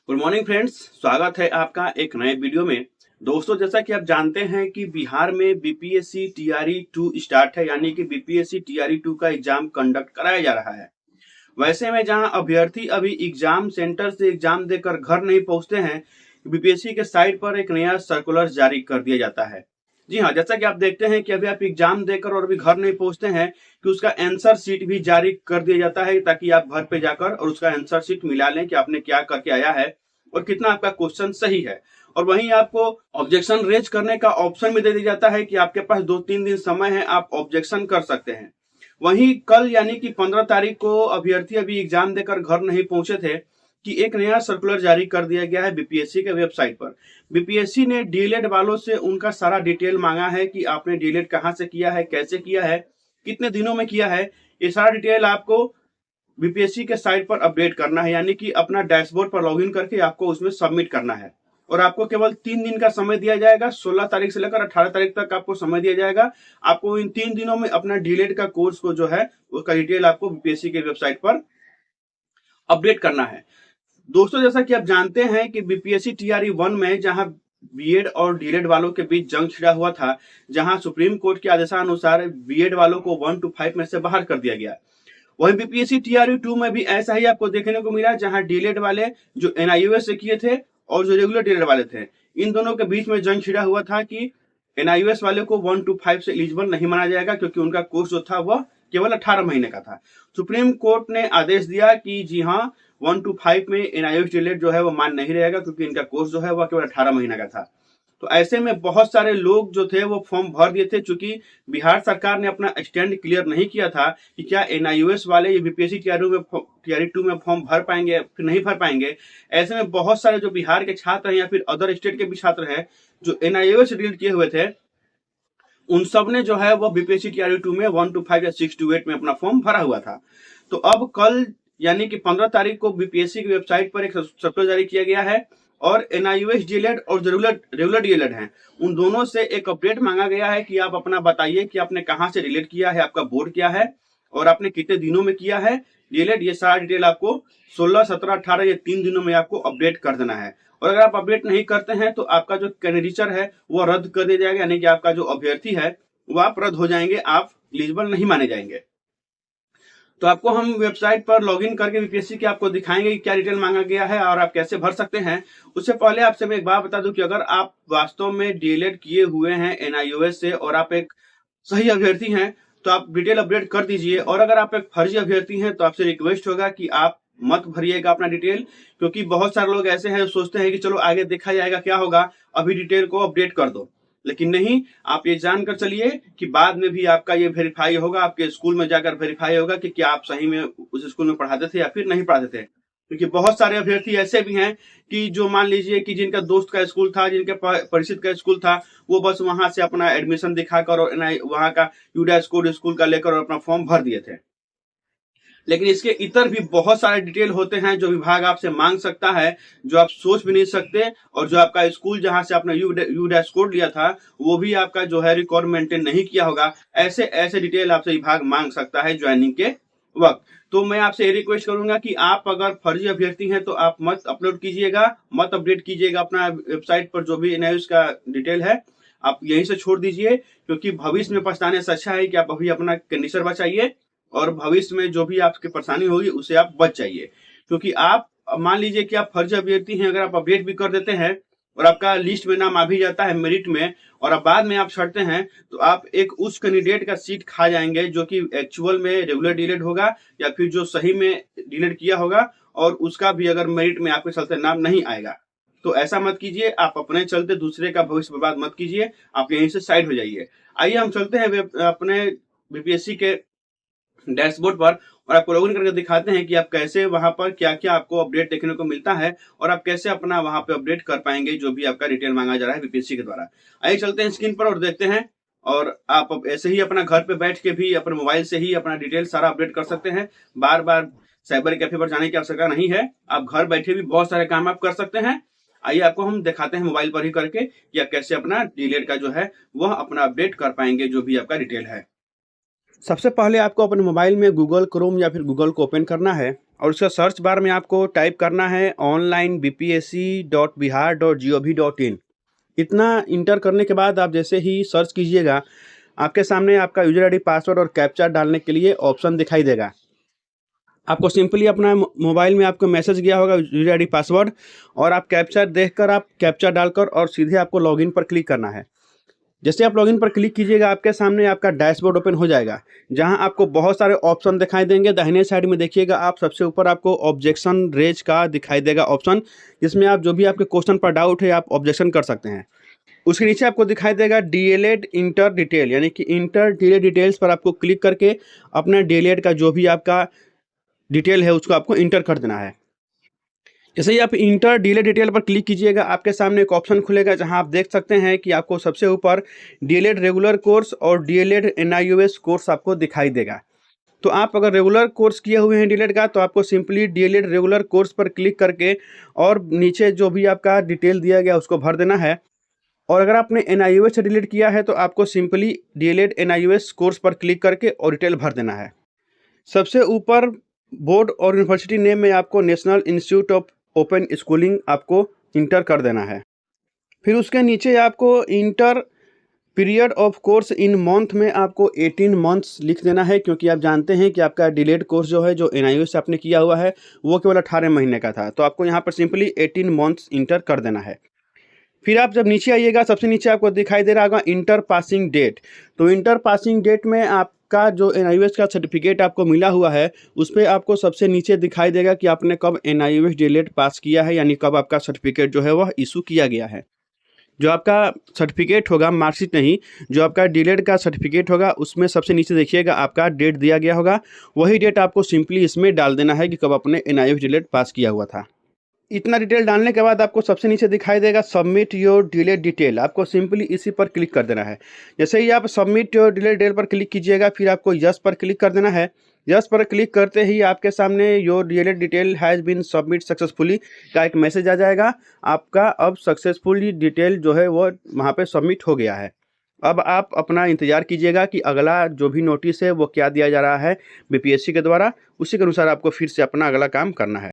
Good morning friends, स्वागत है आपका एक नए वीडियो में। दोस्तों, जैसा कि आप जानते हैं कि बिहार में बीपीएससी टीआरई 2 स्टार्ट है, यानी कि बीपीएससी टीआरई 2 का एग्जाम कंडक्ट कराया जा रहा है। वैसे में जहां अभ्यर्थी अभी एग्जाम सेंटर से एग्जाम देकर घर नहीं पहुंचते हैं, बीपीएससी के साइट पर एक नया सर्कुलर जारी कर दिया जाता है। जी हाँ, जैसा कि आप देखते हैं कि अभी आप एग्जाम देकर और अभी घर नहीं पहुंचते हैं कि उसका आंसर शीट भी जारी कर दिया जाता है, ताकि आप घर पे जाकर और उसका आंसर शीट मिला लें कि आपने क्या करके आया है और कितना आपका क्वेश्चन सही है। और वहीं आपको ऑब्जेक्शन रेज करने का ऑप्शन भी दे दिया जाता है कि आपके पास 2-3 दिन समय है, आप ऑब्जेक्शन कर सकते हैं। वहीं कल यानी कि 15 तारीख को अभ्यर्थी अभी एग्जाम देकर घर नहीं पहुंचे थे कि एक नया सर्कुलर जारी कर दिया गया है बीपीएससी के वेबसाइट पर। बीपीएससी ने डीएलएड वालों से उनका सारा डिटेल मांगा है कि आपने डीएलएड कहां से किया है, कैसे किया है, कितने दिनों में किया है। ये सारा डिटेल आपको बीपीएससी के साइट पर अपडेट करना है, यानी कि अपना डैशबोर्ड पर लॉगिन करके आपको उसमें सबमिट करना है। और आपको केवल 3 दिन का समय दिया जाएगा। 16 तारीख से लेकर 18 तारीख तक आपको समय दिया जाएगा। आपको इन 3 दिनों में अपना डीएलएड का कोर्स को जो है उसका डिटेल आपको बीपीएससी के वेबसाइट पर अपडेट करना है। दोस्तों, जैसा कि आप जानते हैं कि बीपीएससी टीआरई 1 में जहां बीएड और डीएलएड वालों के बीच जंग छिड़ा हुआ था, जहां सुप्रीम कोर्ट के आदेशानुसार बीएड वालों को 1 to 5 में से बाहर कर दिया गया। वहीं बीपीएससी टीआरई 2 में भी ऐसा ही आपको देखने को मिला, जहां डीएलएड वाले जो एनआईयूएस से किए थे और जो रेगुलर डीएलएड वाले थे, इन दोनों के बीच में जंग छिड़ा हुआ था कि एनआईयूएस वाले को 1 to 5 से एलिजिबल नहीं माना जाएगा, क्योंकि उनका कोर्स जो था वह केवल 18 महीने का था। सुप्रीम कोर्ट ने आदेश दिया कि जी हाँ, 1 to 5 में एनआईयूएस डीएलएड जो है वो मान्य नहीं रहेगा, क्योंकि इनका कोर्स जो है वह केवल 18 महीने का था। तो ऐसे में बहुत सारे लोग जो थे वो फॉर्म भर दिए थे, चूंकि बिहार सरकार ने अपना स्टैंड क्लियर नहीं किया था कि क्या एनआईयूएस वाले ये बीपीएससी टीआरई 2 में फॉर्म भर पाएंगे या फिर नहीं भर पाएंगे। ऐसे में बहुत सारे जो बिहार के छात्र हैं या फिर अदर स्टेट के भी छात्र हैं जो एनआईयूएस से डील किए हुए थे, उन सब ने जो है वो बीपीएससी टीआरई 2 में 1 to 5 या 6 to 8 में अपना फॉर्म भरा हुआ था। तो अब कल यानी कि 15 तारीख को बीपीएससी की वेबसाइट पर एक सर्कुलर जारी किया गया है और एनआईयूएस डीएलएड और रेगुलर डीएलएड हैं, उन दोनों से एक अपडेट मांगा गया है कि आप अपना बताइए कि आपने कहां से डीएलएड किया है, आपका बोर्ड क्या है और आपने कितने दिनों में किया है डीएलएड। ये सारा डिटेल आपको 16, 17, 18 ये 3 दिनों में आपको अपडेट कर देना है। और अगर आप अपडेट नहीं करते हैं तो आपका जो कैंडिडेचर है वो रद्द कर दिया जाएगा, यानी कि आपका जो अभ्यर्थी है वो आप रद्द हो जाएंगे, आप एलिजिबल नहीं माने जाएंगे। तो आपको हम वेबसाइट पर लॉगिन करके बीपीएससी के आपको दिखाएंगे कि क्या डिटेल मांगा गया है और आप कैसे भर सकते हैं। उससे पहले आपसे मैं एक बात बता दूं कि अगर आप वास्तव में डीएलएड किए हुए हैं एनआईयूएस से और आप एक सही अभ्यर्थी हैं तो आप डिटेल अपडेट कर दीजिए। और अगर आप एक फर्जी अभ्यर्थी हैं तो आपसे रिक्वेस्ट होगा कि आप मत भरिएगा अपना डिटेल, क्योंकि बहुत सारे लोग ऐसे हैं जो सोचते हैं कि चलो आगे देखा जाएगा क्या होगा, अभी डिटेल को अपडेट कर दो। लेकिन नहीं, आप ये जानकर चलिए कि बाद में भी आपका ये वेरीफाई होगा, आपके स्कूल में जाकर वेरीफाई होगा कि क्या आप सही में उस स्कूल में पढ़ाते थे या फिर नहीं पढ़ाते थे। क्योंकि बहुत सारे अभ्यर्थी ऐसे भी हैं कि जो मान लीजिए कि जिनका दोस्त का स्कूल था, जिनके परिचित का स्कूल था, वो बस वहां से अपना एडमिशन दिखाकर और वहां का यूडा कोड स्कूल का लेकर और अपना फॉर्म भर दिए थे। लेकिन इसके इतर भी बहुत सारे डिटेल होते हैं जो विभाग आपसे मांग सकता है, जो आप सोच भी नहीं सकते। और जो आपका स्कूल जहां से आपने यूडैश कोड लिया था वो भी आपका जो है रिकॉर्ड मेंटेन नहीं किया होगा। ऐसे ऐसे डिटेल आपसे विभाग मांग सकता है ज्वाइनिंग के वक्त। तो मैं आपसे ये रिक्वेस्ट करूंगा कि आप अगर फर्जी अभ्यर्थी हैं तो आप मत अपलोड कीजिएगा, मत अपडेट कीजिएगा अपना वेबसाइट पर जो भी एनआईयूएस का डिटेल है, आप यहीं से छोड़ दीजिए। क्योंकि भविष्य में पछताने से अच्छा है कि आप अभी अपना कंडीशन बचाइए और भविष्य में जो भी आपकी परेशानी होगी उससे आप बच जाइए। क्योंकि आप मान लीजिए कि आप फर्जी अभ्यर्थी हैं, अगर आप अपडेट भी कर देते हैं और आपका लिस्ट में नाम आ भी जाता है मेरिट में, और अब बाद में आप छटते हैं तो आप एक उस कैंडिडेट का सीट खा जाएंगे जो कि एक्चुअल में रेगुलर डीलेड होगा या फिर जो सही में डीलेड किया होगा, और उसका भी अगर मेरिट में आपके चलते नाम नहीं आएगा। तो ऐसा मत कीजिए, आप अपने चलते दूसरे का भविष्य बर्बाद मत कीजिए, आप यहीं से साइड हो जाइए। आइए हम चलते हैं अपने बीपीएससी के डैशबोर्ड पर और आपको लॉगिन करके दिखाते हैं कि आप कैसे वहां पर क्या क्या आपको अपडेट देखने को मिलता है और आप कैसे अपना वहां पे अपडेट कर पाएंगे जो भी आपका डिटेल मांगा जा रहा है बीपीएससी के द्वारा। आइए चलते हैं स्क्रीन पर और देखते हैं। और आप ऐसे ही अपना घर पे बैठ के भी अपने मोबाइल से ही अपना डिटेल सारा अपडेट कर सकते हैं। बार बार साइबर कैफे पर जाने की आवश्यकता नहीं है, आप घर बैठे भी बहुत सारे काम आप कर सकते हैं। आइए आपको हम दिखाते हैं मोबाइल पर ही करके कि आप कैसे अपना डीलेड का जो है वह अपना अपडेट कर पाएंगे जो भी आपका डिटेल है। सबसे पहले आपको अपने मोबाइल में गूगल क्रोम या फिर गूगल को ओपन करना है और उसका सर्च बार में आपको टाइप करना है onlinebpsc.bihar.gov.in। इतना इंटर करने के बाद आप जैसे ही सर्च कीजिएगा, आपके सामने आपका यूजर आईडी, पासवर्ड और कैप्चा डालने के लिए ऑप्शन दिखाई देगा। आपको सिंपली अपना मोबाइल में आपको मैसेज गया होगा यूजर आईडी, पासवर्ड, और आप कैप्चा देखकर आप कैप्चा डालकर और सीधे आपको लॉगिन पर क्लिक करना है। जैसे आप लॉगिन पर क्लिक कीजिएगा, आपके सामने आपका डैशबोर्ड ओपन हो जाएगा, जहां आपको बहुत सारे ऑप्शन दिखाई देंगे। दाहिने साइड में देखिएगा आप, सबसे ऊपर आपको ऑब्जेक्शन रेज का दिखाई देगा ऑप्शन, जिसमें आप जो भी आपके क्वेश्चन पर डाउट है आप ऑब्जेक्शन कर सकते हैं। उसके नीचे आपको दिखाई देगा डीएलएड इंटर डिटेल, यानी कि इंटर डीएलएड डिटेल्स पर आपको क्लिक करके अपना डीएलएड का जो भी आपका डिटेल है उसको आपको इंटर कर देना है। जैसे ही आप इंटर डीएलएड डिटेल पर क्लिक कीजिएगा, आपके सामने एक ऑप्शन खुलेगा जहां आप देख सकते हैं कि आपको सबसे ऊपर डीएलएड रेगुलर कोर्स और डीएलएड एनआईओएस कोर्स आपको दिखाई देगा। तो आप अगर रेगुलर कोर्स किए हुए हैं डीएलएड का, तो आपको सिंपली डीएलएड रेगुलर कोर्स पर क्लिक करके और नीचे जो भी आपका डिटेल दिया गया उसको भर देना है। और अगर आपने एनआईओएस से डिलीट किया है तो आपको सिंपली डीएलएड एनआईओएस कोर्स पर क्लिक करके और डिटेल भर देना है। सबसे ऊपर बोर्ड और यूनिवर्सिटी नेम में आपको national institute of open schooling आपको इंटर कर देना है। फिर उसके नीचे आपको inter period of course in month में आपको 18 मंथ्स लिख देना है, क्योंकि आप जानते हैं कि आपका डिलेड कोर्स जो है, जो एनआईओएस से आपने किया हुआ है, वो केवल 18 महीने का था। तो आपको यहाँ पर सिंपली 18 मंथ्स इंटर कर देना है। फिर आप जब नीचे आइएगा, सबसे नीचे आपको दिखाई दे रहा होगा इंटर पासिंग डेट। तो इंटर पासिंग डेट में आपका जो एनआईओएस का सर्टिफिकेट आपको मिला हुआ है, उस पर आपको सबसे नीचे दिखाई देगा कि आपने कब एनआईओएस डीएलएड पास किया है, यानी कब आपका सर्टिफिकेट जो है वह इशू किया गया है। जो आपका सर्टिफिकेट होगा, मार्कशीट नहीं, जो आपका डीएलएड का सर्टिफिकेट होगा, उसमें सबसे नीचे देखिएगा आपका डेट दिया गया होगा। वही डेट आपको सिंपली इसमें डाल देना है कि कब आपने एनआईओएस डीएलएड पास किया हुआ था। इतना डिटेल डालने के बाद आपको सबसे नीचे दिखाई देगा सबमिट योर डीलेड डिटेल। आपको सिंपली इसी पर क्लिक कर देना है। जैसे ही आप सबमिट योर डीलेड डिटेल पर क्लिक कीजिएगा, फिर आपको यस पर क्लिक कर देना है। यस पर क्लिक करते ही आपके सामने your detailed detail has been submit successfully का एक मैसेज आ जाएगा। आपका अब सक्सेसफुली डिटेल जो है वो वहाँ पे सबमिट हो गया है। अब आप अपना इंतज़ार कीजिएगा कि अगला जो भी नोटिस है वो क्या दिया जा रहा है बीपीएससी के द्वारा, उसी के अनुसार आपको फिर से अपना अगला काम करना है।